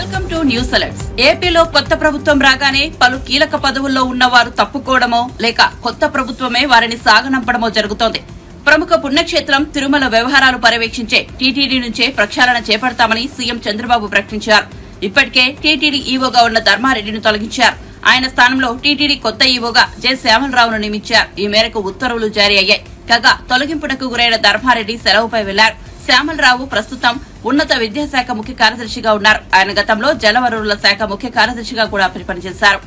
Welcome to news alerts. ఏపీలో కొత్త ప్రభుత్వం రాగానే పలు కీలక పదవుల్లో ఉన్నవారు తప్పుకోవడమో లేక కొత్త ప్రభుత్వమే వారిని సాగనంపడమో జరుగుతోంది. ప్రముఖ పుణ్యక్షేత్రం తిరుమల వ్యవహారాలు పర్యవేక్షించే టీటీడీ నుంచే ప్రక్షాళన చేపడతామని సీఎం చంద్రబాబు ప్రకటించారు. ఇప్పటికే టీటీడీ ఈవోగా ఉన్న ధర్మారెడ్డిని తొలగించారు. ఆయన స్థానంలో టీటీడీ కొత్త ఈవోగా జె శ్యామలరావును నియమించారు. ఈ మేరకు ఉత్తర్వులు జారీ అయ్యాయి. కాగా తొలగింపునకు గురైన ధర్మారెడ్డి సెలవుపై వెళ్లారు. శ్యామలరావు ప్రస్తుతం ఉన్నత విద్యాశాఖ ముఖ్య కార్యదర్శిగా ఉన్నారు. ఆయన గతంలో జలవనరుల శాఖ ముఖ్య కార్యదర్శిగా కూడా పనిచేశారు.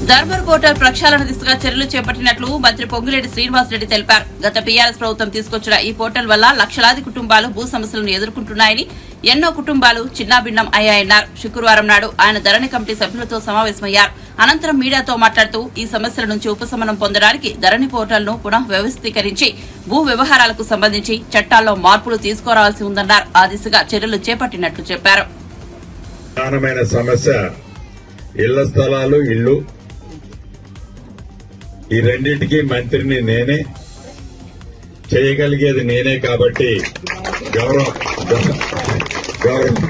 ధర్మర్ పోర్టల్ ప్రక్షాళన దిశగా చర్యలు చేపట్టినట్లు మంత్రి పొంగులేటి శ్రీనివాసరెడ్డి తెలిపారు. గత టీఆర్ఎస్ ప్రభుత్వం తీసుకొచ్చిన ఈ పోర్టల్ వల్ల లక్షలాది కుటుంబాలు భూ సమస్యలను ఎదుర్కొంటున్నాయని, ఎన్నో కుటుంబాలు చిన్నాభిన్నం అయ్యాయన్నారు. శుక్రవారం నాడు ఆయన ధరణి కమిటీ సభ్యులతో సమావేశమయ్యారు. అనంతరం మీడియాతో మాట్లాడుతూ ఈ సమస్యల నుంచి ఉపశమనం పొందడానికి ధరణి పోర్టల్ ను పునః వ్యవస్థీకరించి భూ వ్యవహారాలకు సంబంధించి చట్టాల్లో మార్పులు తీసుకురావాల్సి ఉందన్నారు. ఆ దిశగా చర్యలు చేపట్టినట్లు చెప్పారు. ఈ రెండింటికి మంత్రిని నేనే, చేయగలిగేది నేనే. కాబట్టి గౌరవ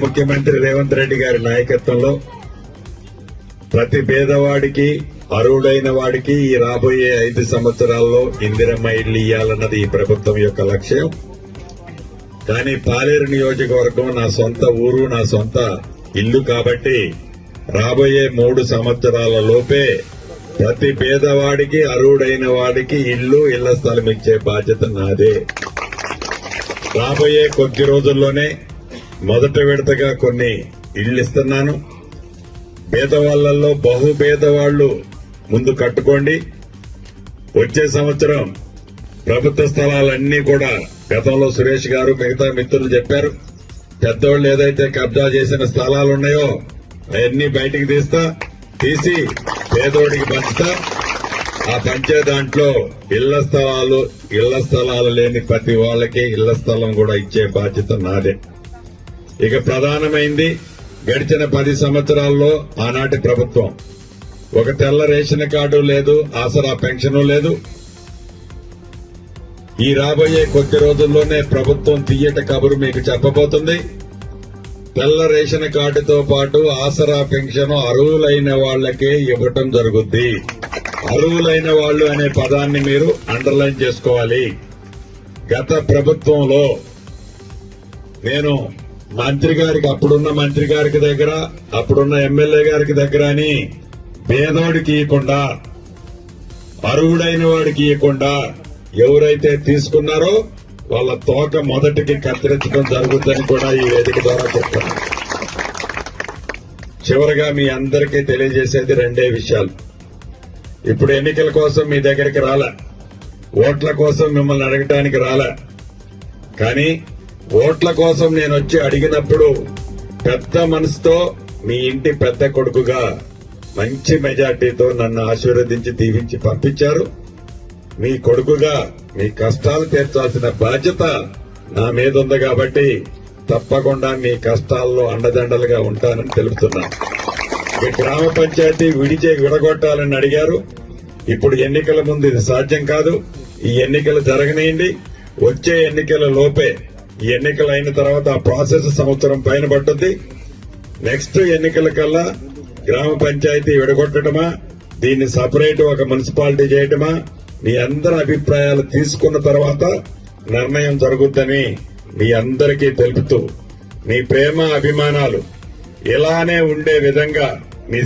ముఖ్యమంత్రి రేవంత్ రెడ్డి గారి నాయకత్వంలో ప్రతి పేదవాడికి, అర్హుడైన వాడికి ఈ రాబోయే 5 సంవత్సరాల్లో ఇందిరమ్మ ఇళ్లు ఇయ్యాలన్నది ఈ ప్రభుత్వం యొక్క లక్ష్యం. కానీ పాలేరు నియోజకవర్గం నా సొంత ఊరు, నా సొంత ఇల్లు కాబట్టి రాబోయే 3 సంవత్సరాల లోపే ప్రతి పేదవాడికి, అర్హుడైన వాడికి ఇళ్ల స్థలం ఇచ్చే బాధ్యత నాదే. రాబోయే కొద్ది రోజుల్లోనే మొదటి విడతగా కొన్ని ఇళ్లు ఇస్తున్నాను. పేదవాళ్లలో బహుపేదవాళ్లు ముందు కట్టుకోండి. వచ్చే సంవత్సరం ప్రభుత్వ స్థలాలన్నీ కూడా గతంలో సురేష్ గారు, మిగతా మిత్రులు చెప్పారు, పెద్దవాళ్లు ఏదైతే కబ్జా చేసిన స్థలాలున్నాయో అవన్నీ బయటికి తీసి పేదోడికి పంచుతా. ఆ పంచే దాంట్లో ఇళ్ల స్థలాలు లేని ప్రతి వాళ్ళకి ఇళ్ల స్థలం కూడా ఇచ్చే బాధ్యత నాదే. ఇక ప్రధానమైంది, గడిచిన 10 సంవత్సరాల్లో ఆనాటి ప్రభుత్వం ఒక తెల్ల రేషన్ కార్డు లేదు, ఆసరా పెన్షన్ లేదు. ఈ రాబోయే కొద్ది రోజుల్లోనే ప్రభుత్వం తీయట కబురు మీకు చెప్పబోతుంది. తెల్ల రేషన్ కార్డుతో పాటు ఆసరా పెన్షన్ అర్హులైన వాళ్లకే ఇవ్వటం జరుగుద్ది. అర్హులైన వాళ్లు అనే పదాన్ని మీరు అండర్లైన్ చేసుకోవాలి. గత ప్రభుత్వంలో నేను అప్పుడున్న మంత్రి గారికి దగ్గర, అప్పుడున్న ఎమ్మెల్యే గారికి దగ్గర అని పేదోడికి ఇవ్వకుండా, అర్హుడైన వాడికి ఇవ్వకుండా ఎవరైతే తీసుకున్నారో వాళ్ళ తోక మొదటికి కత్తిరించడం జరుగుతుందని కూడా ఈ వేదిక ద్వారా చెప్తాను. చివరగా మీ అందరికీ తెలియజేసేది 2 విషయాలు. ఇప్పుడు ఎన్నికల కోసం మీ దగ్గరికి రాలే, ఓట్ల కోసం మిమ్మల్ని అడగటానికి రాలే. కానీ ఓట్ల కోసం నేను వచ్చి అడిగినప్పుడు పెద్ద మనసుతో మీ ఇంటి పెద్ద కొడుకుగా మంచి మెజార్టీతో నన్ను ఆశీర్వదించి దీవించి పంపించారు. మీ కొడుకుగా మీ కష్టాలు తీర్చాల్సిన బాధ్యత నా మీద ఉంది కాబట్టి తప్పకుండా మీ కష్టాల్లో అండదండలుగా ఉంటానని తెలుపుతున్నాను. ఈ గ్రామ పంచాయతీ విడగొట్టాలని అడిగారు. ఇప్పుడు ఎన్నికల ముందు ఇది సాధ్యం కాదు. ఈ ఎన్నికలు జరగనియండి. వచ్చే ఎన్నికల లోపే, ఈ ఎన్నికలు అయిన తర్వాత ఆ ప్రాసెస్ సంవత్సరం పైన పట్టుద్ది. నెక్స్ట్ ఎన్నికల కల్లా గ్రామ పంచాయతీ విడగొట్టడమా, దీన్ని సపరేట్ ఒక మున్సిపాలిటీ చేయటమా, మీ అందరి అభిప్రాయాలు తీసుకున్న తర్వాత నిర్ణయం జరుగుద్దని మీ అందరికీ తెలుపుతూ, మీ ప్రేమ అభిమానాలు ఇలానే ఉండే విధంగా మీ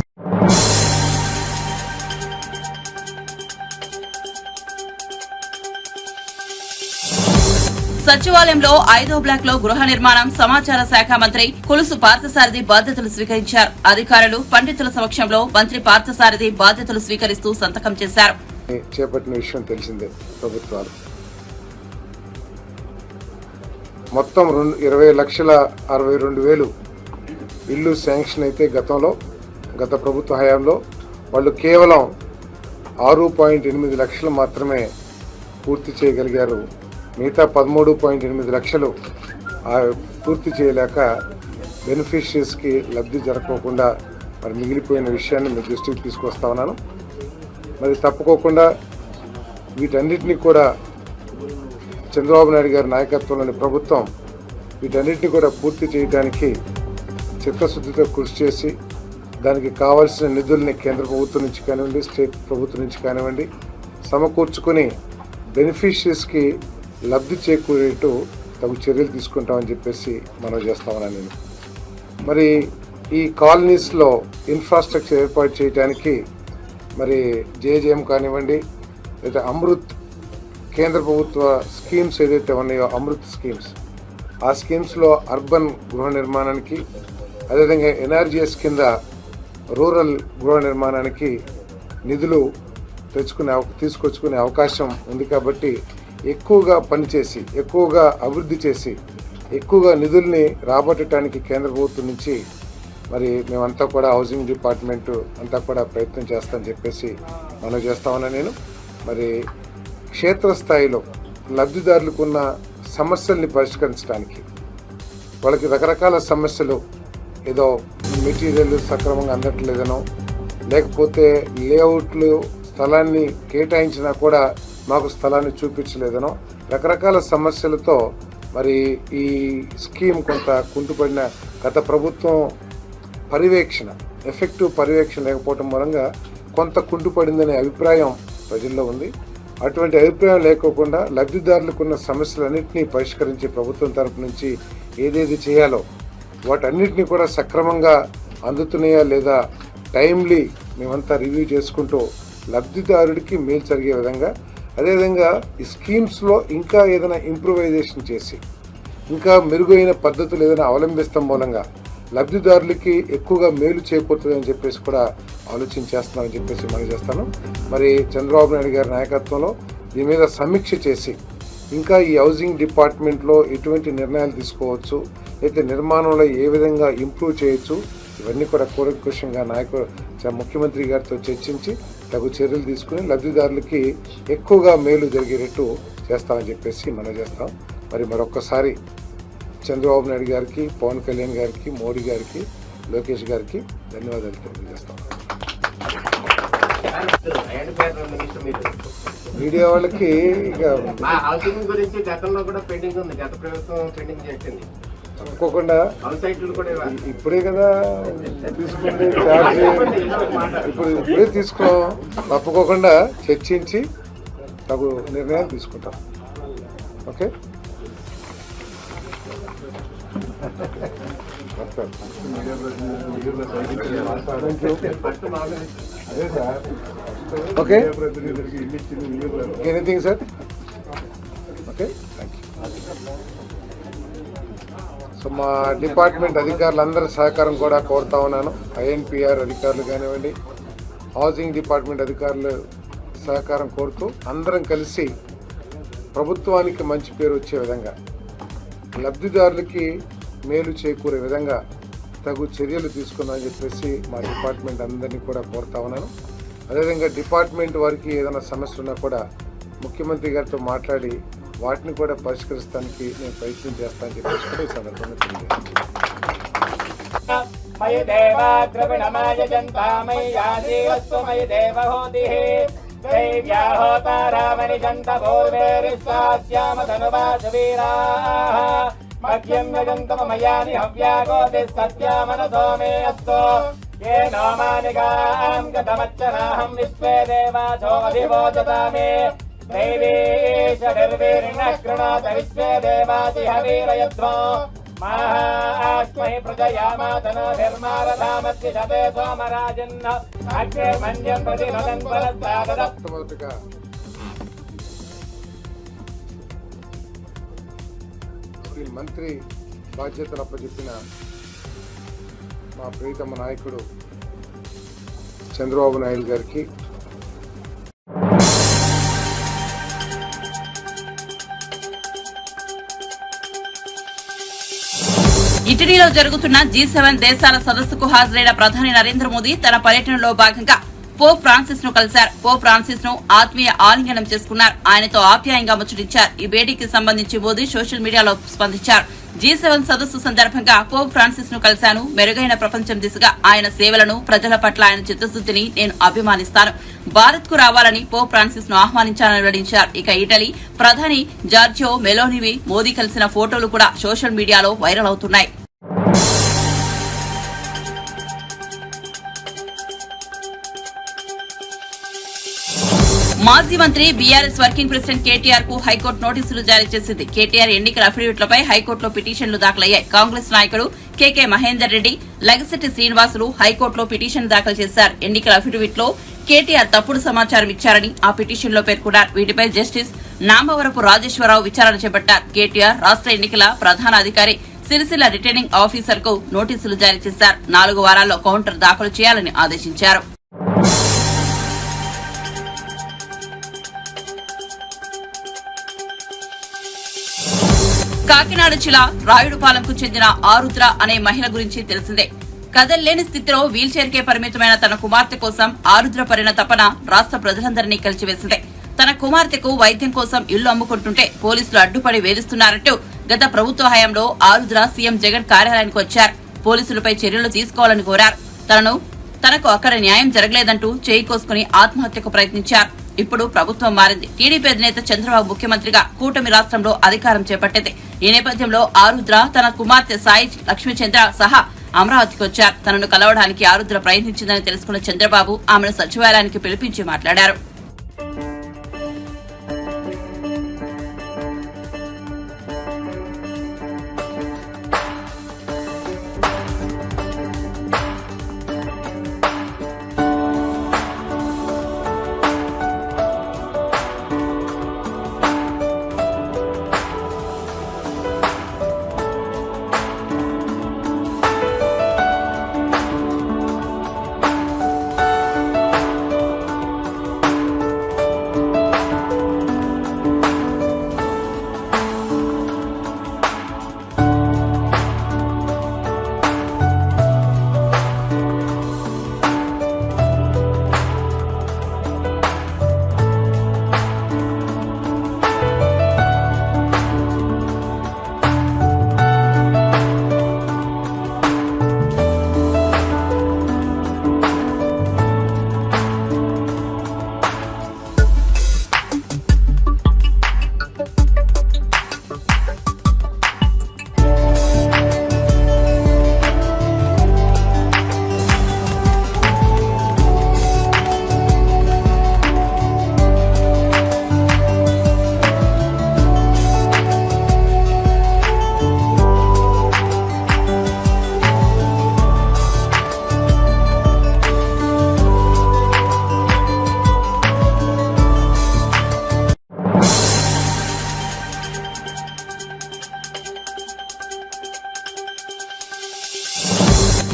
సచివాలయంలో 5వ బ్లాక్ లో గృహ నిర్మాణం, సమాచార శాఖ మంత్రి కొలుసు పార్థసారథి బాధ్యతలు స్వీకరించారు. అధికారులు, పండితుల సమక్షంలో మంత్రి పార్థసారథి బాధ్యతలు స్వీకరిస్తూ సంతకం చేశారు. చేపట్టిన విషయం తెలిసిందే. ప్రభుత్వాలు మొత్తం 20,62,000 ఇల్లు శాంక్షన్ అయితే గత ప్రభుత్వ హయాంలో వాళ్ళు కేవలం 6.8 లక్షలు మాత్రమే పూర్తి చేయగలిగారు. మిగతా 13.8 లక్షలు పూర్తి చేయలేక బెనిఫిషరీస్కి లబ్ధి జరగకుండా మరి మిగిలిపోయిన విషయాన్ని మీ దృష్టికి తీసుకొస్తా ఉన్నాను. మరి తప్పుకోకుండా వీటన్నిటినీ కూడా చంద్రబాబు నాయుడు గారి నాయకత్వంలోని ప్రభుత్వం వీటన్నిటిని కూడా పూర్తి చేయడానికి చిత్తశుద్ధితో కృషి చేసి దానికి కావాల్సిన నిధుల్ని కేంద్ర ప్రభుత్వం నుంచి కానివ్వండి, స్టేట్ ప్రభుత్వం నుంచి కానివ్వండి సమకూర్చుకుని బెనిఫిషరీస్కి లబ్ధి చేకూరేట్టు తగు చర్యలు తీసుకుంటామని చెప్పేసి మనం చేస్తామని నేను. మరి ఈ కాలనీస్లో ఇన్ఫ్రాస్ట్రక్చర్ ఏర్పాటు చేయడానికి మరి జేజేఎం కానివ్వండి, లేదా అమృత్ కేంద్ర ప్రభుత్వ స్కీమ్స్ ఏదైతే ఉన్నాయో అమృత్ స్కీమ్స్, ఆ స్కీమ్స్లో అర్బన్ గృహ నిర్మాణానికి, అదేవిధంగా ఎన్ఆర్జీఎస్ కింద రూరల్ గృహ నిర్మాణానికి నిధులు తీసుకొచ్చుకునే అవకాశం ఉంది. కాబట్టి ఎక్కువగా పనిచేసి, ఎక్కువగా అభివృద్ధి చేసి, ఎక్కువగా నిధుల్ని రాబట్టడానికి కేంద్ర ప్రభుత్వం నుంచి మరి మేమంతా కూడా హౌసింగ్ డిపార్ట్మెంట్ అంతా కూడా ప్రయత్నం చేస్తామని చెప్పేసి మనం చేస్తామని నేను. మరి క్షేత్రస్థాయిలో లబ్ధిదారులకు ఉన్న సమస్యల్ని పరిష్కరించడానికి, వాళ్ళకి రకరకాల సమస్యలు, ఏదో మెటీరియల్ సక్రమంగా అందట్లేదనో, లేకపోతే లేఅవుట్లు స్థలాన్ని కేటాయించినా కూడా మాకు స్థలాన్ని చూపించలేదనో, రకరకాల సమస్యలతో మరి ఈ స్కీమ్ కొంత కుంటుపడిన గత ప్రభుత్వం పర్యవేక్షణ, ఎఫెక్టివ్ పర్యవేక్షణ లేకపోవడం మూలంగా కొంత కుంటుపడిందనే అభిప్రాయం ప్రజల్లో ఉంది. అటువంటి అభిప్రాయం లేకోకుండా లబ్ధిదారులకు ఉన్న సమస్యలన్నింటినీ పరిష్కరించే ప్రభుత్వం తరపు నుంచి ఏదేది చేయాలో వాటన్నిటిని కూడా సక్రమంగా అందుతున్నాయా లేదా టైమ్లీ మేమంతా రివ్యూ చేసుకుంటూ లబ్ధిదారుడికి మేలు జరిగే విధంగా, అదేవిధంగా ఈ స్కీమ్స్లో ఇంకా ఏదైనా ఇంప్రూవైజేషన్ చేసి ఇంకా మెరుగైన పద్ధతులు ఏదైనా అవలంబిస్తాం మూలంగా లబ్ధిదారులకి ఎక్కువగా మేలు చేకూరుతుందని చెప్పేసి కూడా ఆలోచించేస్తున్నామని చెప్పేసి మనం చేస్తాను. మరి చంద్రబాబు నాయుడు గారి నాయకత్వంలో దీని మీద సమీక్ష చేసి ఇంకా ఈ హౌసింగ్ డిపార్ట్మెంట్లో ఎటువంటి నిర్ణయాలు తీసుకోవచ్చు, అయితే నిర్మాణంలో ఏ విధంగా ఇంప్రూవ్ చేయొచ్చు, ఇవన్నీ కూడా కూలంకషంగా ముఖ్యమంత్రి గారితో చర్చించి తగు చర్యలు తీసుకుని లబ్ధిదారులకి ఎక్కువగా మేలు జరిగేటట్టు చేస్తామని చెప్పేసి మనం చేస్తాం. మరి మరొక్కసారి చంద్రబాబు నాయుడు గారికి, పవన్ కళ్యాణ్ గారికి, మోడీ గారికి, లోకేష్ గారికి ధన్యవాదాలు తెలియజేస్తాం. మీడియా వాళ్ళకి ఇక గురించి గతంలో కూడా పెండింగ్ ఉంది, గత ప్రభుత్వం పెండింగ్ చేసింది. తప్పకుండా ఇప్పుడే కదా తీసుకుంటే ఛార్జ్, ఇప్పుడే తీసుకున్నాం. తప్పకుండా చర్చించి తగు నిర్ణయాలు తీసుకుంటాం. Okay, okay, anything sir. Okay, thank you. So మా డిపార్ట్మెంట్ అధికారులందరి సహకారం కూడా కోరుతా ఉన్నాను. ఐఎన్పిఆర్ అధికారులు కానివ్వండి, హౌసింగ్ డిపార్ట్మెంట్ అధికారులు సహకారం కోరుతూ అందరం కలిసి ప్రభుత్వానికి మంచి పేరు వచ్చే విధంగా, లబ్ధిదారులకి మేలు చేకూరే విధంగా తగు చర్యలు తీసుకుందామని చెప్పేసి మా డిపార్ట్మెంట్ అందరినీ కూడా కోరుతా ఉన్నాను. అదేవిధంగా డిపార్ట్మెంట్ వారికి ఏదైనా సమస్య ఉన్నా కూడా ముఖ్యమంత్రి గారితో మాట్లాడి వాటిని కూడా పరిష్కరించడానికి నేను ప్రయత్నం చేస్తానని చెప్పేసి కూడా ఈ సందర్భంగా మొట్టమొదటిగా మంత్రి బాధ్యతలు అప్పచెప్పిన మా ప్రియతమ నాయకుడు చంద్రబాబు నాయుడు గారికి, ఇటలీలో జరుగుతున్న G7 దేశాల సదస్సుకు హాజరైన ప్రధాని నరేంద్ర మోదీ తన పర్యటనలో భాగంగా పోప్ ఫ్రాన్సిస్ ను కలిశారు. పోప్ ఫ్రాన్సిస్ ను ఆత్మీయ ఆలింగనం చేసుకున్నారు. ఆయనతో ఆప్యాయంగా ముచ్చటించారు. ఈ భేటీకి సంబంధించి మోదీ సోషల్ మీడియాలో స్పందించారు. G7 సదస్సు సందర్భంగా పోప్ ఫ్రాన్సిస్ ను కలిశాను. మెరుగైన ప్రపంచం దిశగా ఆయన సేవలను, ప్రజల పట్ల ఆయన చిత్తశుద్ధిని నేను అభిమానిస్తాను. భారత్ కు రావాలని పోప్ ఫ్రాన్సిస్ ను ఆహ్వానించాలని వెల్లడించారు. ఇక ఇటలీ ప్రధాని జార్జియో మెలోనివి మోదీ కలిసిన ఫోటోలు కూడా సోషల్ మీడియాలో వైరల్ అవుతున్నాయి. మాజీ మంత్రి బీఆర్ఎస్ వర్కింగ్ ప్రెసిడెంట్ కేటీఆర్ కు హైకోర్టు నోటీసులు జారీ చేసింది. కేటీఆర్ ఎన్నికల అఫిడవిట్లపై హైకోర్టులో పిటిషన్లు దాఖలయ్యాయి. కాంగ్రెస్ నాయకుడు కేకే మహేందర్ రెడ్డి, లగసిట్టి శ్రీనివాసులు హైకోర్టులో పిటిషన్ దాఖలు చేశారు. ఎన్నికల అఫిడవిట్ లో కేటీఆర్ తప్పుడు సమాచారం ఇచ్చారని ఆ పిటిషన్ లో పేర్కొన్నారు. వీటిపై జస్టిస్ నామవరపు రాజేశ్వరరావు విచారణ చేపట్టారు. కేటీఆర్ రాష్ట్ర ఎన్నికల ప్రధాన అధికారి సిరిసిల్ల రిటర్నింగ్ ఆఫీసర్ కు నోటీసులు జారీ చేశారు. 4 వారాల్లో కౌంటర్ దాఖలు చేయాలని ఆదేశించారు. కాకినాడ జిల్లా రాయుడుపాలెంకు చెందిన ఆరుద్ర అనే మహిళ గురించి తెలిసిందే. కదల్లేని స్థితిలో వీల్ చైర్ కే పరిమితమైన తన కుమార్తె కోసం ఆరుద్ర పడిన తపన రాష్ట్ర ప్రజలందరినీ కలిచివేసింది. తన కుమార్తెకు వైద్యం కోసం ఇల్లు అమ్ముకుంటుంటే పోలీసులు అడ్డుపడి వేధిస్తున్నారంటూ గత ప్రభుత్వ హయాంలో ఆరుద్ర సీఎం జగన్ కార్యాలయానికి వచ్చారు. పోలీసులపై చర్యలు తీసుకోవాలని కోరారు. తనకు అక్కడ న్యాయం జరగలేదంటూ చేయి కోసుకుని ఆత్మహత్యకు ప్రయత్నించారు. ఇప్పుడు ప్రభుత్వం మారింది. టీడీపీ అధినేత చంద్రబాబు ముఖ్యమంత్రిగా కూటమి రాష్ట్రంలో అధికారం చేపట్టింది. ఈ నేపథ్యంలో ఆరుద్ర తన కుమార్తె సాయి లక్ష్మీచంద్ర సహా అమరావతికి వచ్చారు. తనను కలవడానికి ఆరుద్ర ప్రయత్నించిందని తెలుసుకున్న చంద్రబాబు ఆమెను సచివాలయానికి పిలిపించి మాట్లాడారు.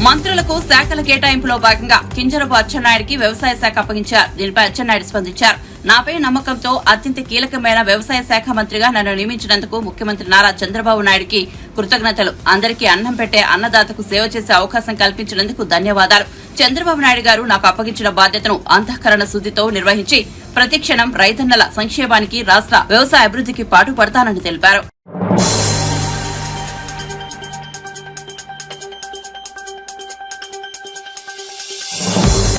మంత్రులకు శాఖల కేటాయింపులో భాగంగా కింజరపు అచ్చెన్నాయుడికి వ్యవసాయ శాఖ అప్పగించారు. దీనిపై అచ్చెన్నాయుడు స్పందించారు. నాపై నమ్మకంతో అత్యంత కీలకమైన వ్యవసాయ శాఖ మంత్రిగా నన్ను నియమించినందుకు ముఖ్యమంత్రి నారా చంద్రబాబు నాయుడికి కృతజ్ఞతలు. అందరికీ అన్నం పెట్టే అన్నదాతకు సేవ చేసే అవకాశం కల్పించినందుకు ధన్యవాదాలు. చంద్రబాబు నాయుడు గారు నాకు అప్పగించిన బాధ్యతను అంతఃకరణ శుద్ధితో నిర్వహించి ప్రతిక్షణం రైతన్నల సంక్షేమానికి, రాష్ట్ర వ్యవసాయ అభివృద్ధికి పాటుపడతానని తెలిపారు.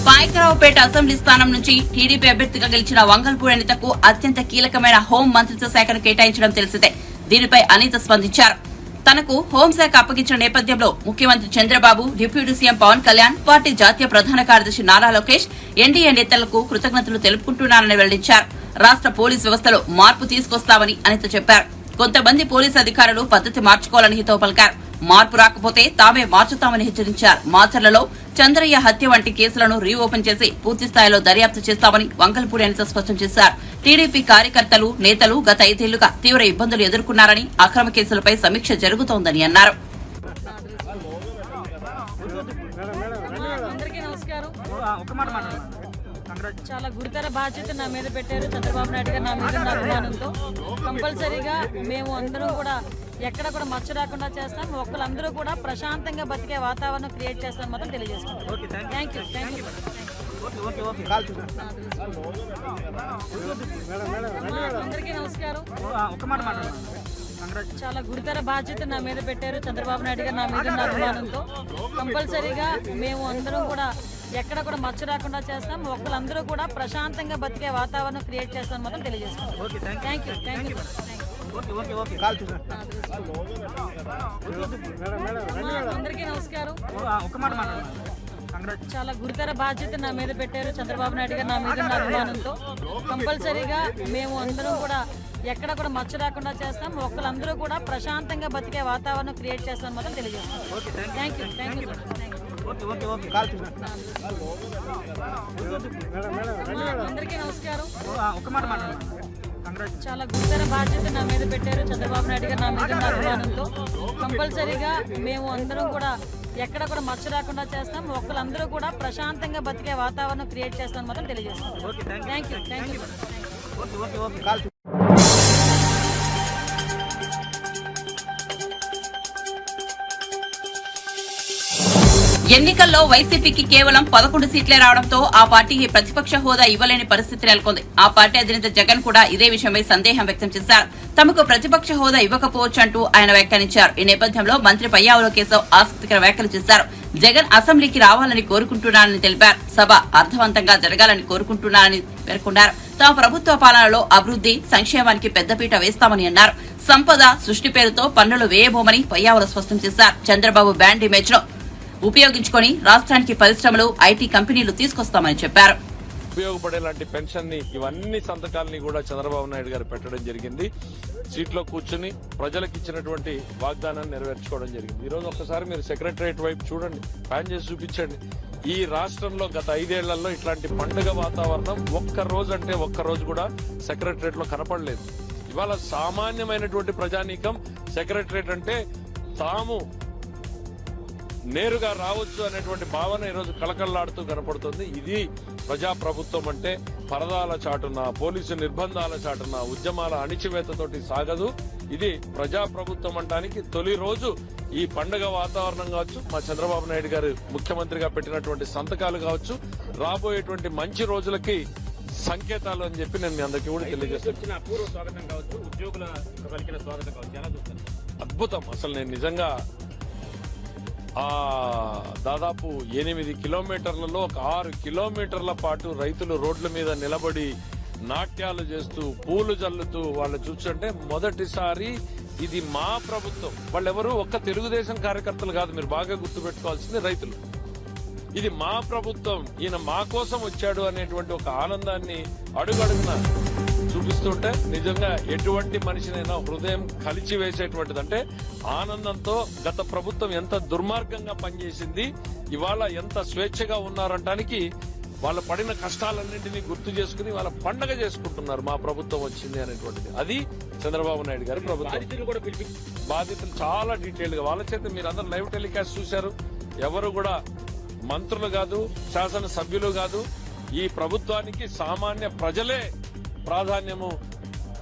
పాయకరావుపేట అసెంబ్లీ స్థానం నుంచి టీడీపీ అభ్యర్థిగా గెలిచిన వంగల్పూడి అనితకు అత్యంత కీలకమైన హోం మంత్రిత్వ శాఖను కేటాయించడం తెలిసిందే. దీనిపై అనిత స్పందించారు. తనకు హోంశాఖ అప్పగించిన నేపథ్యంలో ముఖ్యమంత్రి Chandrababu, deputy CM Pawan Kalyan, party జాతీయ ప్రధాన కార్యదర్శి నారా లోకేష్, ఎన్డీఏ నేతలకు కృతజ్ఞతలు తెలుపుకుంటున్నారని వెల్లడించారు. రాష్ట్ర పోలీసు వ్యవస్థలో మార్పు తీసుకొస్తామని అనిత చెప్పారు. కొంతమంది పోలీసు అధికారులు పద్ధతి మార్చుకోవాలని హితవు పలికారు. మార్పు రాకపోతే తామే మార్చుతామని హెచ్చరించారు. మాచర్లలో చంద్రయ్య హత్య వంటి కేసులను రీఓపెన్ చేసి పూర్తి స్థాయిలో దర్యాప్తు చేస్తామని వంగల్పూడి అనిత స్పష్టం చేశారు. టీడీపీ కార్యకర్తలు, నేతలు గత 5 ఏళ్లుగా తీవ్ర ఇబ్బందులు ఎదుర్కొన్నారని, అక్రమ కేసులపై సమీక్ష జరుగుతోందని అన్నారు. చాలా గురుతర బాధ్యత నా మీద పెట్టారు చంద్రబాబు నాయుడు గారు. నా మీద ఉన్న అభిమానంతో కంపల్సరీగా మేము అందరూ కూడా ఎక్కడ కూడా మచ్చ రాకుండా చేస్తాం. ఒక్కరందరూ కూడా ప్రశాంతంగా బతికే వాతావరణం క్రియేట్ చేస్తాం మాత్రం తెలియజేసుకుంటాం. Thank you. అందరికీ నమస్కారం. చాలా గురుతర బాధ్యత నా మీద పెట్టారు చంద్రబాబు నాయుడు గారు నా మీద ఉన్న అభిమానంతో. కంపల్సరీగా మేము అందరం కూడా ఎక్కడ కూడా మచ్చ రాకుండా చేస్తాం. ఒక్కరందరూ కూడా ప్రశాంతంగా బతికే వాతావరణం క్రియేట్ చేస్తామని మాత్రం తెలియజేస్తాం. Thank you. అందరికీ నమస్కారం. చాలా గురుతర బాధ్యత నా మీద పెట్టారు చంద్రబాబు నాయుడు గారు నా మీద ఉన్న అభిమానంతో. కంపల్సరీగా మేము అందరం కూడా ఎక్కడ కూడా మచ్చ రాకుండా చేస్తాం. ఒక్కరందరూ కూడా ప్రశాంతంగా బతికే వాతావరణం క్రియేట్ చేస్తామని మాత్రం తెలియజేస్తాం. Thank you. అందరికీ నమస్కారం. చాలా గురుతర బాధ్యత నా మీద పెట్టారు చంద్రబాబు నాయుడు గారు నా మీద ఉన్న అభిమానంతో. కంపల్సరీగా మేము అందరం కూడా ఎక్కడ కూడా మచ్చ రాకుండా చేస్తాం. ఒక్కరందరూ కూడా ప్రశాంతంగా బతికే వాతావరణం క్రియేట్ చేస్తామని మాత్రం తెలియజేస్తాం. Thank you. ఎన్నికల్లో వైసీపీకి కేవలం 11 సీట్లే రావడంతో ఆ పార్టీకి ప్రతిపక్ష హోదా ఇవ్వలేని పరిస్థితి నెలకొంది. ఆ పార్టీ అధినేత జగన్ కూడా ఇదే విషయమై సందేహం వ్యక్తం చేశారు. తమకు ప్రతిపక్ష హోదా ఇవ్వకపోవచ్చంటూ ఆయన వ్యాఖ్యానించారు. ఈ నేపథ్యంలో మంత్రి పయ్యావుల కేశవ్ ఆసక్తికర వ్యాఖ్యలు చేశారు. జగన్ అసెంబ్లీకి రావాలని కోరుకుంటున్నారని తెలిపారు. సభ అర్థవంతంగా జరగాలని కోరుకుంటున్నారని పేర్కొన్నారు. తమ ప్రభుత్వ పాలనలో అభివృద్ది సంక్షేమానికి పెద్దపీట వేస్తామని అన్నారు. సంపద సృష్టి పేరుతో పన్నులు వేయబోమని పయ్యావుల స్పష్టం చేశారు. చంద్రబాబు బ్యాండ్ ఇమేజ్ ను ఉపయోగించుకొని రాష్ట్రానికి పరిశ్రమలు ఐటీ కంపెనీలు తీసుకొస్తామని చెప్పారు. ఉపయోగపడేలాంటి పెన్షన్ ని ఇవన్నీ సంతకాలని కూడా చంద్రబాబు నాయుడు గారు పెట్టడం జరిగింది. సీట్లో కూర్చుని ప్రజలకు ఇచ్చినటువంటి వాగ్దానాన్ని నెరవేర్చుకోవడం జరిగింది. ఈ రోజు ఒక్కసారి మీరు సెక్రటరియట్ వైపు చూడండి, ప్యాన్ చేసి చూపించండి. ఈ రాష్ట్రంలో గత 5 ఏళ్లలో ఇట్లాంటి పండుగ వాతావరణం ఒక్క రోజు కూడా సెక్రటరియట్ లో కనపడలేదు. ఇవాళ సామాన్యమైనటువంటి ప్రజానీకం సెక్రటరియట్ అంటే తాము నేరుగా రావచ్చు అనేటువంటి భావన ఈరోజు కళకళలాడుతూ కనపడుతుంది. ఇది ప్రజాప్రభుత్వం అంటే పరదాల చాటున, పోలీసు నిర్బంధాల చాటున, ఉద్యమాల అణిచివేతతోటి సాగదు. ఇది ప్రజాప్రభుత్వం అంటానికి తొలి రోజు ఈ పండుగ వాతావరణం కావచ్చు, మా చంద్రబాబు నాయుడు గారు ముఖ్యమంత్రిగా పెట్టినటువంటి సంతకాలు కావచ్చు, రాబోయేటువంటి మంచి రోజులకి సంకేతాలు అని చెప్పి నేను మీ అందరికీ కూడా తెలియజేస్తాను. అద్భుతం. అసలు నేను నిజంగా దాదాపు 8 కిలోమీటర్లలో ఒక 6 కిలోమీటర్ల పాటు రైతులు రోడ్ల మీద నిలబడి నాట్యాలు చేస్తూ పూలు జల్లుతూ వాళ్ళు చూస్తుంటే మొదటిసారి ఇది మా ప్రభుత్వం. వాళ్ళెవరు ఒక్క తెలుగుదేశం కార్యకర్తలు కాదు, మీరు బాగా గుర్తుపెట్టుకోవాల్సింది రైతులు. ఇది మా ప్రభుత్వం, ఈయన మా కోసం వచ్చాడు అనేటువంటి ఒక ఆనందాన్ని అడుగడుగున చూపిస్తుంటే నిజంగా ఎటువంటి మనిషినైనా హృదయం కలిచి వేసేటువంటిది. అంటే ఆనందంతో గత ప్రభుత్వం ఎంత దుర్మార్గంగా పనిచేసింది, ఇవాళ ఎంత స్వేచ్ఛగా ఉన్నారంటానికి వాళ్ళ పడిన కష్టాలన్నింటినీ గుర్తు చేసుకుని వాళ్ళ పండగ చేసుకుంటున్నారు. మా ప్రభుత్వం వచ్చింది అనేటువంటిది. అది చంద్రబాబు నాయుడు గారి ప్రభుత్వం. బాధితులు చాలా డీటెయిల్ గా వాళ్ళ చేత మీరు అందరూ లైవ్ టెలికాస్ట్ చూశారు. ఎవరు కూడా మంత్రులు కాదు, శాసనసభ్యులు కాదు, ఈ ప్రభుత్వానికి సామాన్య ప్రజలే ప్రాధాన్యము,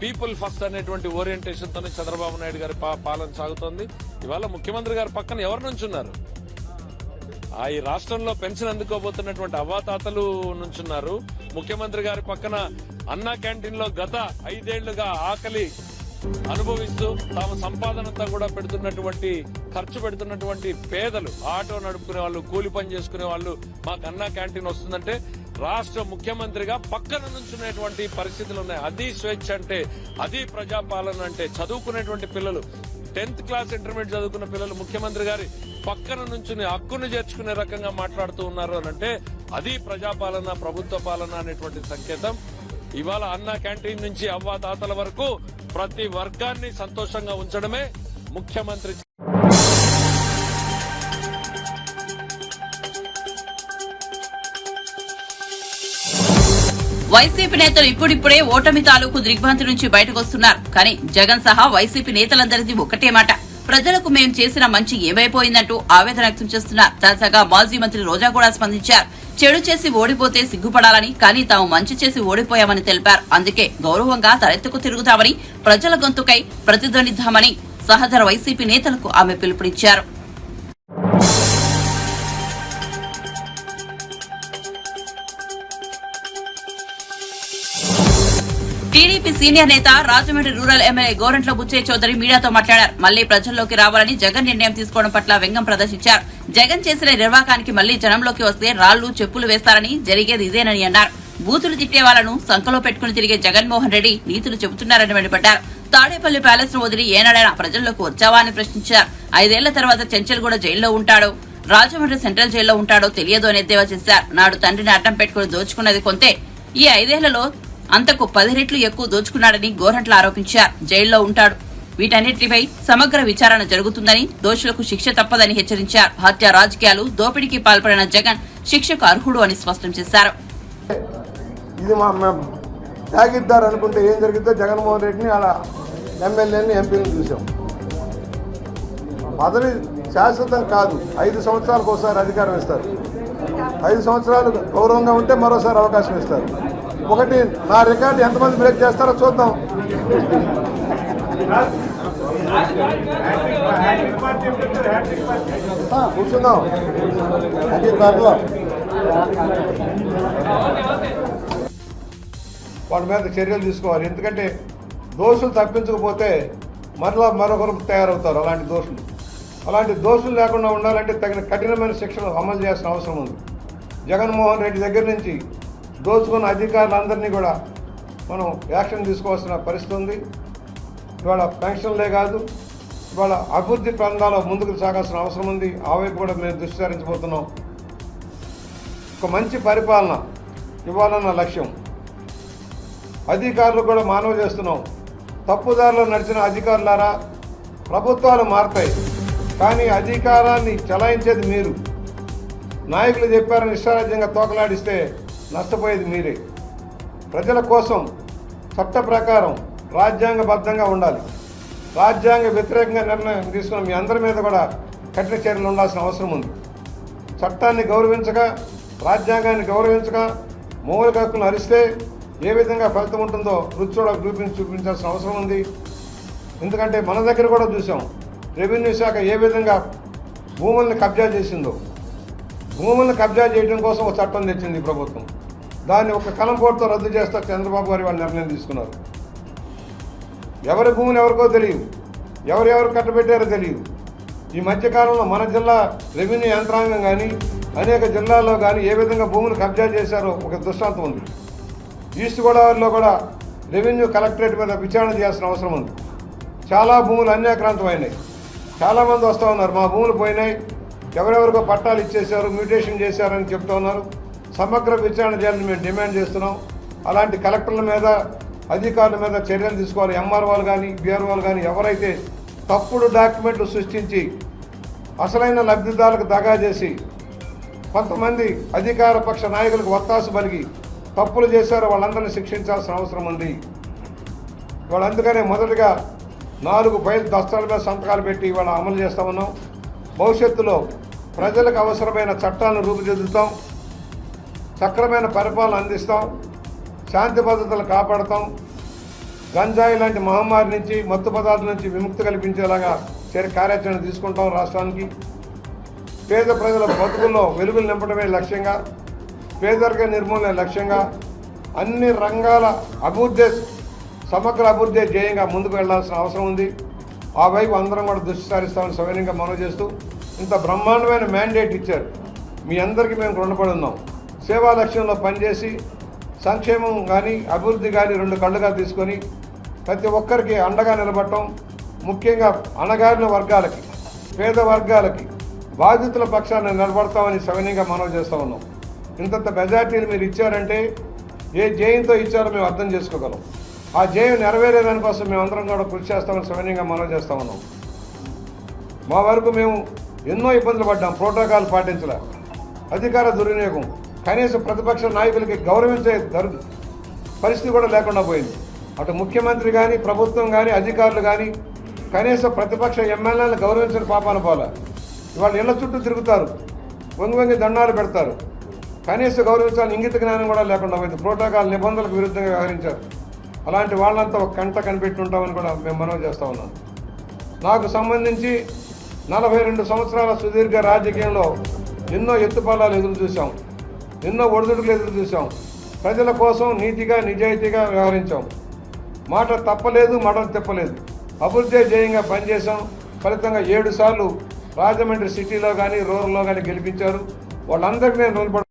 పీపుల్ ఫస్ట్ అనేటువంటి ఓరియంటేషన్ తోనే చంద్రబాబు నాయుడు గారి పాలన సాగుతోంది. ఇవాళ ముఖ్యమంత్రి గారి పక్కన ఎవరు నుంచున్నారు? ఈ రాష్ట్రంలో పెన్షన్ అందుకోబోతున్నటువంటి అవ్వాతాతలు నుంచున్నారు. ముఖ్యమంత్రి గారి పక్కన అన్నా క్యాంటీన్ లో గత 5 ఏళ్లుగా ఆకలి అనుభవిస్తూ తమ సంపాదనంతా కూడా ఖర్చు పెడుతున్నటువంటి పేదలు, ఆటో నడుపుకునే వాళ్ళు, కూలి పని చేసుకునే వాళ్ళు, మాకు అన్నా క్యాంటీన్ వస్తుందంటే రాష్ట్ర ముఖ్యమంత్రిగా పక్కన నుంచునేటువంటి పరిస్థితులు ఉన్నాయి. అది స్వేచ్ఛ అంటే, అది ప్రజాపాలన అంటే. చదువుకునేటువంటి పిల్లలు, 10th క్లాస్ ఇంటర్మీడియట్ చదువుకున్న పిల్లలు ముఖ్యమంత్రి గారి పక్కన నుంచుని హక్కును చేర్చుకునే రకంగా మాట్లాడుతూ ఉన్నారు అనంటే అది ప్రజాపాలన, ప్రభుత్వ పాలన అనేటువంటి సంకేతం. ఇవాళ అన్నా క్యాంటీన్ నుంచి అవ్వాతాతల వరకు ప్రతి వర్గాన్ని సంతోషంగా ఉంచడమే ముఖ్యమంత్రి. వైసీపీ నేతలు ఇప్పుడిప్పుడే ఓటమి తాలూకు దిగ్భ్రాంతి నుంచి బయటకు వస్తున్నారు. కానీ జగన్ సహా వైసీపీ నేతలందరిది ఒకటే మాట, ప్రజలకు మేం చేసిన మంచి ఏమైపోయిందంటూ ఆవేదన వ్యక్తం చేస్తున్నారు. తాజాగా మాజీ మంత్రి రోజా కూడా స్పందించారు. చెడు చేసి ఓడిపోతే సిగ్గుపడాలని, కానీ తాము మంచి చేసి ఓడిపోయామని తెలిపారు. అందుకే గౌరవంగా తలెత్తుకు తిరుగుతామని, ప్రజల గొంతుకై ప్రతిధ్వనిద్దామని సహచర వైసీపీ నేతలకు ఆమె పిలుపునిచ్చారు. టీడీపీ సీనియర్ నేత రాజమండ్రి రూరల్ ఎమ్మెల్యే గోరంట్ల బుచ్చయ్య చౌదరి మీడియాతో మాట్లాడారు. మళ్లీ ప్రజల్లోకి రావాలని జగన్ నిర్ణయం తీసుకోవడం పట్ల వ్యంగ్యం ప్రదర్శించారు. జగన్ చేసిన నిర్వాకానికి మళ్లీ జనంలోకి వస్తే రాళ్లు చెప్పులు వేస్తారని, జరిగేది ఇదేనని అన్నారు. బూతులు తిట్టే వాళ్లను సంకలో పెట్టుకుని తిరిగే జగన్మోహన్ రెడ్డి నీతులు చెబుతున్నారని మండిపడ్డారు. తాడేపల్లి ప్యాలెస్ ను వదిలి ఏనాడైనా ప్రజల్లోకి వచ్చావా అని ప్రశ్నించారు. 5 ఏళ్ల తర్వాత చెంచల్గూడ జైల్లో ఉంటాడో, రాజమండ్రి సెంట్రల్ జైల్లో ఉంటాడో తెలియదు అని ఎద్దేవా చేశారు. నాడు తండ్రిని అడ్డం పెట్టుకుని దోచుకున్నది కొంతే, ఈ 5 ఏళ్లలో అంతకు 10 రెట్లు ఎక్కువ దోచుకున్నాడని గోరంట్ల ఆరోపించారు. జైల్లో ఉంటాడు, వీటన్నిటిపై సమగ్ర విచారణ జరుగుతుందని, దోషులకు శిక్ష తప్పదని హెచ్చరించారు. హత్య రాజకీయాలు, దోపిడీకి పాల్పడిన జగన్ శిక్షకు అర్హుడు అని స్పష్టం చేశారు. ఇది మా తాగిద్దారు అనుకుంటే ఏం జరిగిందో జగన్మోహన్ రెడ్డిని అలా ఎమ్మెల్యేని ఎంపీని చూసాం. పదవి శాశ్వతం కాదు, 5 సంవత్సరాలకు ఒకసారి అధికారం ఇస్తారు. 5 సంవత్సరాలు గౌరవంగా ఉంటే మరోసారి అవకాశం ఇస్తారు. ఒకటి నా రికార్డు ఎంతమంది బ్రేక్ చేస్తారో చూద్దాం. కూర్చుందాం. వాళ్ళ మీద చర్యలు తీసుకోవాలి. ఎందుకంటే దోషులు తప్పించకపోతే మరొకరు తయారవుతారు. అలాంటి దోషులు లేకుండా ఉండాలంటే తగిన కఠినమైన శిక్షలు అమలు చేయాల్సిన అవసరం ఉంది. జగన్మోహన్ రెడ్డి దగ్గర నుంచి దోచుకున్న అధికారులందరినీ కూడా మనం యాక్షన్ తీసుకోవాల్సిన పరిస్థితి ఉంది. ఇవాళ పెన్షన్లే కాదు, ఇవాళ అభివృద్ధి ప్రాంతాల్లో ముందుకు సాగాల్సిన అవసరం ఉంది. ఆ వైపు కూడా మేము దృష్టి సారించబోతున్నాం. ఒక మంచి పరిపాలన ఇవ్వాలన్న లక్ష్యం. అధికారులు కూడా మానవ చేస్తున్నాం. తప్పుదారిలో నడిచిన అధికారులారా, ప్రభుత్వాలు మారతాయి, కానీ అధికారాన్ని చలాయించేది మీరు. నాయకులు చెప్పారని ఇష్టారాజ్యంగా తోకలాడిస్తే నష్టపోయేది మీరే. ప్రజల కోసం చట్ట ప్రకారం రాజ్యాంగబద్ధంగా ఉండాలి. రాజ్యాంగ వ్యతిరేకంగా నిర్ణయం తీసుకున్న మీ అందరి మీద కూడా కఠిన చర్యలు ఉండాల్సిన అవసరం ఉంది. చట్టాన్ని గౌరవించగా, రాజ్యాంగాన్ని గౌరవించగా మౌలిక హక్కులను హరిస్తే ఏ విధంగా ఫలితం ఉంటుందో రుచి చూపించాల్సిన అవసరం ఉంది. ఎందుకంటే మన దగ్గర కూడా చూసాం, రెవెన్యూ శాఖ ఏ విధంగా భూముల్ని కబ్జా చేసిందో. భూముల్ని కబ్జా చేయడం కోసం ఒక చట్టం తెచ్చింది ఈ ప్రభుత్వం. దాన్ని ఒక కలంపోటుతో రద్దు చేస్తా చంద్రబాబు గారు వాళ్ళు నిర్ణయం తీసుకున్నారు. ఎవరి భూములు ఎవరికో తెలియదు, ఎవరెవరు కట్టబెట్టారో తెలియదు. ఈ మధ్యకాలంలో మన జిల్లా రెవెన్యూ యంత్రాంగం కానీ అనేక జిల్లాల్లో కానీ ఏ విధంగా భూములు కబ్జా చేశారో ఒక దృష్టాంతం ఉంది. ఈస్ట్ గోదావరిలో కూడా రెవెన్యూ కలెక్టరేట్ మీద విచారణ చేయాల్సిన అవసరం ఉంది. చాలా భూములు అన్యాక్రాంతమైనాయి. చాలామంది వస్తూ ఉన్నారు, మా భూములు పోయినాయి, ఎవరెవరికో పట్టాలు ఇచ్చేశారు, మ్యూటేషన్ చేశారని చెప్తూ ఉన్నారు. సమగ్ర విచారణ చేయాలని మేము డిమాండ్ చేస్తున్నాం. అలాంటి కలెక్టర్ల మీద, అధికారుల మీద చర్యలు తీసుకోవాలి. ఎంఆర్ఓలు కానీ, బీఆర్ఓలు కానీ ఎవరైతే తప్పుడు డాక్యుమెంట్లు సృష్టించి అసలైన లబ్ధిదారులకు దగా చేసి కొంతమంది అధికార పక్ష నాయకులకు ఒత్తాసు పలికి తప్పులు చేశారో వాళ్ళందరినీ శిక్షించాల్సిన అవసరం ఉంది. వాళ్ళందుకనే మొదటగా 4 ఫైల్ దస్తాల మీద సంతకాలు పెట్టి ఇవాళ అమలు చేస్తా ఉన్నాం. భవిష్యత్తులో ప్రజలకు అవసరమైన చట్టాలను రూపుదిద్దుతాం, సక్రమైన పరిపాలన అందిస్తాం, శాంతి భద్రతలు కాపాడుతాం, గంజాయి లాంటి మహమ్మారి నుంచి, మత్తు పదార్థాల నుంచి విముక్తి కల్పించేలాగా కార్యాచరణ తీసుకుంటాం. రాష్ట్రానికి పేద ప్రజల బతుకుల్లో వెలుగులు నింపడమే లక్ష్యంగా, పేదరిక నిర్మూలన లక్ష్యంగా, అన్ని రంగాల అభివృద్ధి, సమగ్ర అభివృద్ధి ధ్యేయంగా ముందుకు వెళ్లాల్సిన అవసరం ఉంది. ఆ వైపు అందరం కూడా దృష్టి సారిస్తామని సవినయంగా మనవి చేస్తూ, ఇంత బ్రహ్మాండమైన మ్యాండేట్ ఇచ్చారు, మీ అందరికీ మేము రుణపడి ఉన్నాం. సేవా లక్ష్యంలో పనిచేసి సంక్షేమం కానీ అభివృద్ధి కానీ 2 కళ్ళుగా తీసుకొని ప్రతి ఒక్కరికి అండగా నిలబడటం, ముఖ్యంగా అణగారిన వర్గాలకి, పేద వర్గాలకి, బాధితుల పక్షాన్ని నిలబడతామని సవినయంగా మనవి చేస్తూ ఉన్నాం. ఇంతంత మెజార్టీలు మీరు ఇచ్చారంటే ఏ జయంతో ఇచ్చారో మేము అర్థం చేసుకోగలం. ఆ జయం నెరవేరే దానికోసం మేమందరం కూడా కృషి చేస్తామని సవినయంగా మనవి చేస్తూ ఉన్నాం. మా వరకు మేము ఎన్నో ఇబ్బందులు పడ్డాం, ప్రోటోకాల్ పాటించలే, అధికార దుర్వినియోగం, కనీసం ప్రతిపక్ష నాయకులకి గౌరవించే పరిస్థితి కూడా లేకుండా పోయింది. అటు ముఖ్యమంత్రి కానీ, ప్రభుత్వం కానీ, అధికారులు కానీ కనీసం ప్రతిపక్ష ఎమ్మెల్యేలను గౌరవించిన పాపాన పోలే. ఇవాళ ఇళ్ల చుట్టూ తిరుగుతారు, వంగి దండాలు పెడతారు, కనీస గౌరవించాలని ఇంగిత జ్ఞానం కూడా లేకుండా పోయింది. ప్రోటోకాల్ నిబంధనలకు విరుద్ధంగా వ్యవహరించారు. అలాంటి వాళ్ళంతా ఒక కంట కనిపెట్టి ఉంటామని కూడా మేము మనవి చేస్తూ ఉన్నాం. నాకు సంబంధించి 42 సంవత్సరాల సుదీర్ఘ రాజకీయంలో ఎన్నో ఎత్తుపల్లాలు ఎదురు చూసాం, ఎన్నో ఒడిదుడుకులు ఎదురు చూసాం. ప్రజల కోసం నీతిగా, నిజాయితీగా వ్యవహరించాం. మాట తప్పలేదు, మాట తిప్పలేదు. అభివృద్ధి ధ్యేయంగా పనిచేశాం. ఫలితంగా 7 సార్లు రాజమండ్రి సిటీలో కానీ రూరల్లో కానీ గెలిపించారు. వాళ్ళందరికీ నేను రుణపడ.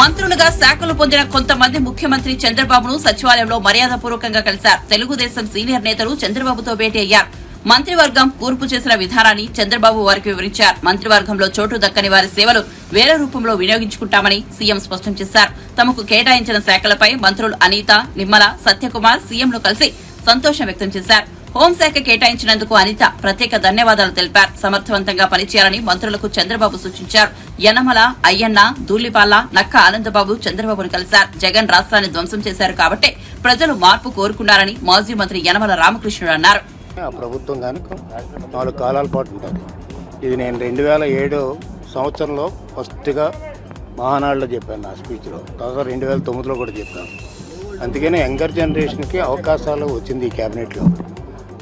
మంత్రులుగా శాఖలు పొందిన కొంతమంది ముఖ్యమంత్రి చంద్రబాబును సచివాలయంలో మర్యాదపూర్వకంగా కలిశారు. తెలుగుదేశం సీనియర్ నేతలు చంద్రబాబుతో భేటీ అయ్యారు. మంత్రివర్గం కూర్పు చేసిన విధానాన్ని చంద్రబాబు వారికి వివరించారు. మంత్రివర్గంలో చోటు దక్కని వారి సేవలు వేరే రూపంలో వినియోగించుకుంటామని సీఎం స్పష్టం చేశారు. తమకు కేటాయించిన శాఖలపై మంత్రులు అనిత, నిమ్మల, సత్యకుమార్ సీఎంను కలిసి సంతోషం వ్యక్తం చేశారు. హోంశాఖ కేటాయించినందుకు అనిత ప్రత్యేక ధన్యవాదాలు తెలిపారు. సమర్థవంతంగా పనిచేయాలని మంత్రులకు చంద్రబాబు సూచించారు. యనమల, అయ్యన్న, ధూళిపాల, నక్క ఆనందబాబు చంద్రబాబును కలిశారు. జగన్ రాష్ట్రాన్ని ధ్వంసం చేశారు కాబట్టే ప్రజలు మార్పు కోరుకున్నారని మాజీ మంత్రి యనమల రామకృష్ణుడు అన్నారు. ఆ ప్రభుత్వం కనుక 4 కాలాల పాటు ఉంటుంది. ఇది నేను 2007 సంవత్సరంలో ఫస్ట్గా మహానాడులో చెప్పాను నా స్పీచ్లో. తర్వాత 2009లో కూడా చెప్పాను. అందుకనే యంగర్ జనరేషన్కి అవకాశాలు వచ్చింది ఈ క్యాబినెట్లో.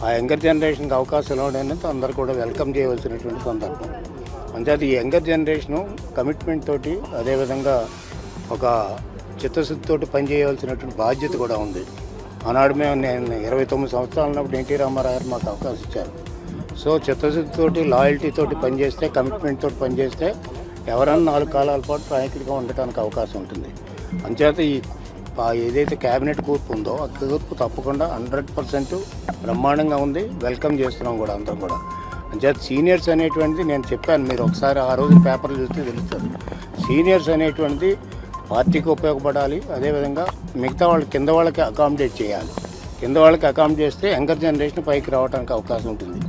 ఆ యంగర్ జనరేషన్కి అవకాశాలు ఇవ్వడానికి అందరూ కూడా వెల్కమ్ చేయవలసినటువంటి సందర్భం. అంతే ఈ యంగర్ జనరేషను కమిట్మెంట్ తోటి, అదేవిధంగా ఒక చిత్తశుద్ధితోటి పనిచేయవలసినటువంటి బాధ్యత కూడా ఉంది. ఆనాడు నేను 29 సంవత్సరాలు ఉన్నప్పుడు ఎన్టీ రామారావు గారు మాకు అవకాశం ఇచ్చారు. సో చిత్తశుద్ధితోటి, లాయల్టీతోటి పనిచేస్తే, కమిట్మెంట్ తోటి పనిచేస్తే ఎవరన్నా 4 కాలాల పాటు నాయకుడిగా ఉండటానికి అవకాశం ఉంటుంది. అంచేత ఈ ఏదైతే క్యాబినెట్ కూర్పు ఉందో ఆ కూర్పు తప్పకుండా 100% బ్రహ్మాండంగా ఉంది. వెల్కమ్ చేస్తున్నాం కూడా అందరం కూడా. అంచేత సీనియర్స్ అనేటువంటిది నేను చెప్పాను, మీరు ఒకసారి ఆ రోజు పేపర్లు చూస్తే తెలుస్తుంది. సీనియర్స్ అనేటువంటిది పార్టీకి ఉపయోగపడాలి. అదేవిధంగా మిగతా వాళ్ళకి, కింద వాళ్ళకి అకామిడేట్ చేయాలి. కింద వాళ్ళకి అకామిడేట్ చేస్తే యంగర్ జనరేషన్ పైకి రావడానికి అవకాశం ఉంటుంది.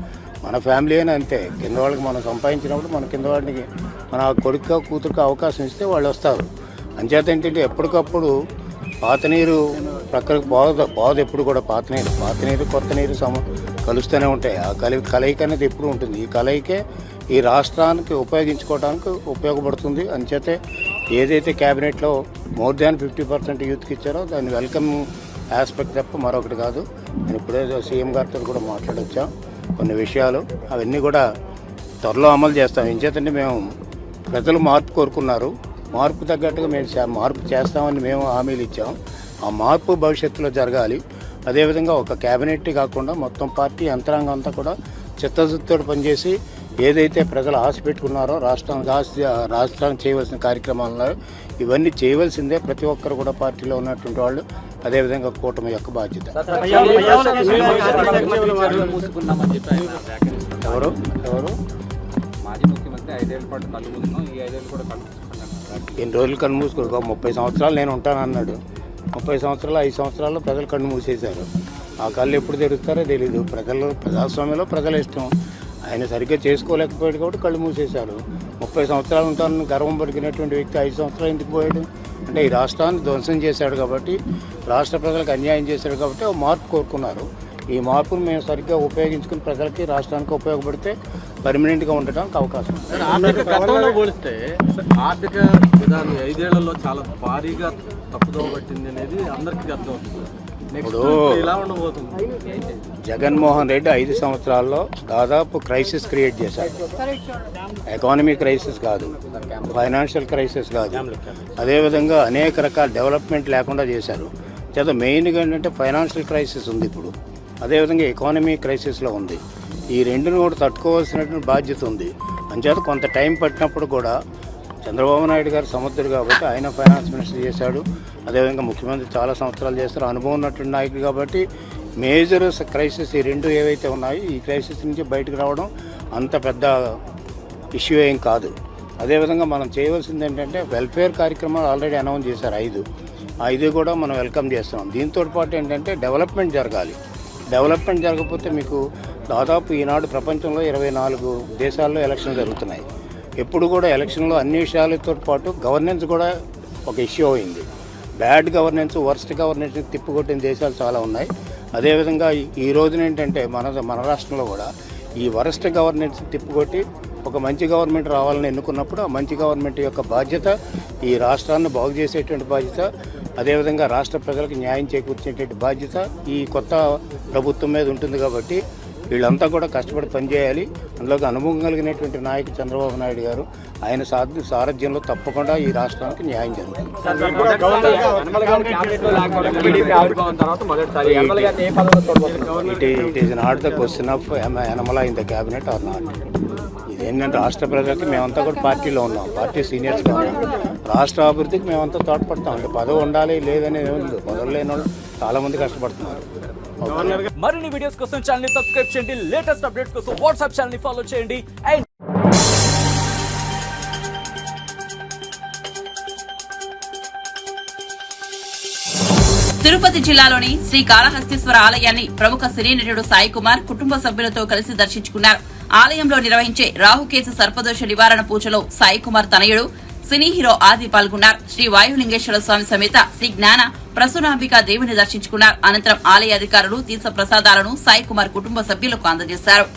మన ఫ్యామిలీ అయినా అంతే. కింద వాళ్ళకి మనం సంపాదించినప్పుడు మన కింద వాళ్ళకి, మన కొడుకు కూతురుకు అవకాశం ఇస్తే వాళ్ళు వస్తారు. అంచేత ఏంటంటే ఎప్పటికప్పుడు పాత నీరు ప్రక్కడికి పోదు ఎప్పుడు కూడా. పాత నీరు కొత్త నీరు కలుస్తూనే ఉంటాయి. ఆ కలయిక అనేది ఎప్పుడు ఉంటుంది. ఈ కలయికే ఈ రాష్ట్రానికి ఉపయోగించుకోవడానికి ఉపయోగపడుతుంది. అంచేతే ఏదైతే క్యాబినెట్లో మోర్ దాన్ 50% యూత్కి ఇచ్చారో దాన్ని వెల్కమ్ ఆస్పెక్ట్ తప్ప మరొకటి కాదు. నేను ఇప్పుడే సీఎం గారితో కూడా మాట్లాడొచ్చాం కొన్ని విషయాలు. అవన్నీ కూడా త్వరలో అమలు చేస్తాం. ఎంచేతంటే మేము ప్రజలు మార్పు కోరుకున్నారు. మార్పు తగ్గట్టుగా మేము మార్పు చేస్తామని మేము హామీలు ఇచ్చాం. ఆ మార్పు భవిష్యత్తులో జరగాలి. అదేవిధంగా ఒక క్యాబినెట్ కాకుండా మొత్తం పార్టీ యంత్రాంగం అంతా కూడా చిత్తశుద్ధితో పనిచేసి ఏదైతే ప్రజలు ఆశ పెట్టుకున్నారో రాష్ట్రానికి చేయవలసిన కార్యక్రమాలు ఇవన్నీ చేయవలసిందే ప్రతి ఒక్కరు కూడా పార్టీలో ఉన్నటువంటి వాళ్ళు. అదేవిధంగా కూటమి యొక్క బాధ్యత. ఎవరు మాజీ ముఖ్యమంత్రి 5 ఏళ్ల పాటు కళ్ళు మూసుకున్నాం, ఈ 5 ఏళ్ళు కూడా కళ్ళు మూసుకున్నాం. ఎన్ని రోజులు కళ్ళు మూసుకో 30 సంవత్సరాలు నేను ఉంటానన్నాడు. 30 సంవత్సరాలు 5 సంవత్సరాల్లో ప్రజలు కళ్ళు మూసేశారు. ఆ కళ్ళు ఎప్పుడు తెరుస్తారో తెలీదు. ప్రజాస్వామ్యంలో ప్రజల ఇష్టం. ఆయన సరిగ్గా చేసుకోలేకపోయాడు కాబట్టి కళ్ళు మూసేశారు. 30 సంవత్సరాలు ఉంటానని గర్వం పడికినటువంటి వ్యక్తి 5 సంవత్సరాలు ఎందుకు పోయాడు అంటే ఈ రాష్ట్రాన్ని ధ్వంసం చేశాడు కాబట్టి, రాష్ట్ర ప్రజలకు అన్యాయం చేశాడు కాబట్టి మార్పు కోరుకున్నారు. ఈ మార్పును మేము సరిగ్గా ఉపయోగించుకుని ప్రజలకి, రాష్ట్రానికి ఉపయోగపడితే పర్మనెంట్గా ఉండడానికి అవకాశం ఉంది. గతంలో పోలిస్తే ఆర్థిక విధానం 5 ఏళ్లలో చాలా భారీగా తప్పుదోవ పట్టింది అనేది అందరికీ అర్థమవుతుంది. ఇప్పుడు జగన్మోహన్ రెడ్డి 5 సంవత్సరాల్లో దాదాపు క్రైసిస్ క్రియేట్ చేశారు. ఎకానమీ క్రైసిస్ కాదు, ఫైనాన్షియల్ క్రైసిస్ కాదు, అదేవిధంగా అనేక రకాల డెవలప్మెంట్ లేకుండా చేశారు. చేత మెయిన్గా ఏంటంటే ఫైనాన్షియల్ క్రైసిస్ ఉంది ఇప్పుడు, అదేవిధంగా ఎకానమీ క్రైసిస్లో ఉంది. ఈ రెండును కూడా తట్టుకోవాల్సినటువంటి బాధ్యత ఉంది. అంచేత కొంత టైం పట్టినప్పుడు కూడా చంద్రబాబు నాయుడు గారు సమర్థుడు కాబట్టి ఆయన ఫైనాన్స్ మినిస్టర్ చేశాడు. అదేవిధంగా ముఖ్యమంత్రి చాలా సంవత్సరాలు చేస్తారు, అనుభవం ఉన్నటువంటి నాయకుడు కాబట్టి మేజర్ క్రైసిస్ ఈ రెండు ఏవైతే ఉన్నాయో ఈ క్రైసిస్ నుంచి బయటకు రావడం అంత పెద్ద ఇష్యూ ఏం కాదు. అదేవిధంగా మనం చేయవలసింది ఏంటంటే వెల్ఫేర్ కార్యక్రమాలు ఆల్రెడీ అనౌన్స్ చేశారు 5 కూడా మనం వెల్కమ్ చేస్తున్నాం. దీంతో పాటు ఏంటంటే డెవలప్మెంట్ జరగాలి. డెవలప్మెంట్ జరగకపోతే మీకు దాదాపు ఈనాడు ప్రపంచంలో 24 దేశాల్లో ఎలక్షన్లు జరుగుతున్నాయి. ఎప్పుడు కూడా ఎలక్షన్లో అన్ని విషయాలతో పాటు గవర్నెన్స్ కూడా ఒక ఇష్యూ అయింది. బ్యాడ్ గవర్నెన్స్, వర్స్ట్ గవర్నెన్స్ తిప్పికొట్టిన దేశాలు చాలా ఉన్నాయి. అదేవిధంగా ఈ రోజున ఏంటంటే మన రాష్ట్రంలో కూడా ఈ వరస్ట్ గవర్నెన్స్ తిప్పికొట్టి ఒక మంచి గవర్నమెంట్ రావాలని ఎన్నుకున్నప్పుడు ఆ మంచి గవర్నమెంట్ యొక్క బాధ్యత ఈ రాష్ట్రాన్ని బాగు చేసేటువంటి బాధ్యత, అదేవిధంగా రాష్ట్ర ప్రజలకు న్యాయం చేకూర్చేటువంటి బాధ్యత ఈ కొత్త ప్రభుత్వం మీద ఉంటుంది. కాబట్టి వీళ్ళంతా కూడా కష్టపడి పనిచేయాలి. అందులోకి అనుభవం కలిగినటువంటి నాయకుడు చంద్రబాబు నాయుడు గారు ఆయన సారథ్యంలో తప్పకుండా ఈ రాష్ట్రానికి న్యాయం జరుగుతుంది. It is not the question of Yanamala in the cabinet or not. ఇదేంటంటే రాష్ట్ర ప్రజలకి మేమంతా కూడా పార్టీలో ఉన్నాం, పార్టీ సీనియర్స్గా ఉన్నాం. రాష్ట్ర అభివృద్ధికి మేమంతా తోడ్పడతాం. అంటే పదవి ఉండాలి లేదనేది ఏముంది, పదవులు లేని వాళ్ళు చాలా మంది కష్టపడుతున్నారు. మరిన్ని వీడియోస్ కోసం ఛానల్ ని సబ్స్క్రైబ్ చేయండి. లేటెస్ట్ అప్డేట్స్ కోసం వాట్సాప్ ఛానల్ ని ఫాలో చేయండి. అండ్ తిరుపతి జిల్లాలోని శ్రీ కాళహస్తీశ్వర ఆలయాన్ని ప్రముఖ సినీ నటుడు సాయి కుమార్ కుటుంబ సభ్యులతో కలిసి దర్శించుకున్నారు. ఆలయంలో నిర్వహించే రాహుకేతు సర్పదోష నివారణ పూజలో సాయి కుమార్ తనయుడు సినీ హీరో ఆది పాల్గొన్నారు. శ్రీ వాయులింగేశ్వర స్వామి సమేత శ్రీ జ్ఞాన ప్రసూనాంబిక దేవిని దర్శించుకున్నారు. అనంతరం ఆలయ అధికారులు తీర్థ ప్రసాదాలను సాయి కుమార్ కుటుంబ సభ్యులకు అందజేశారు.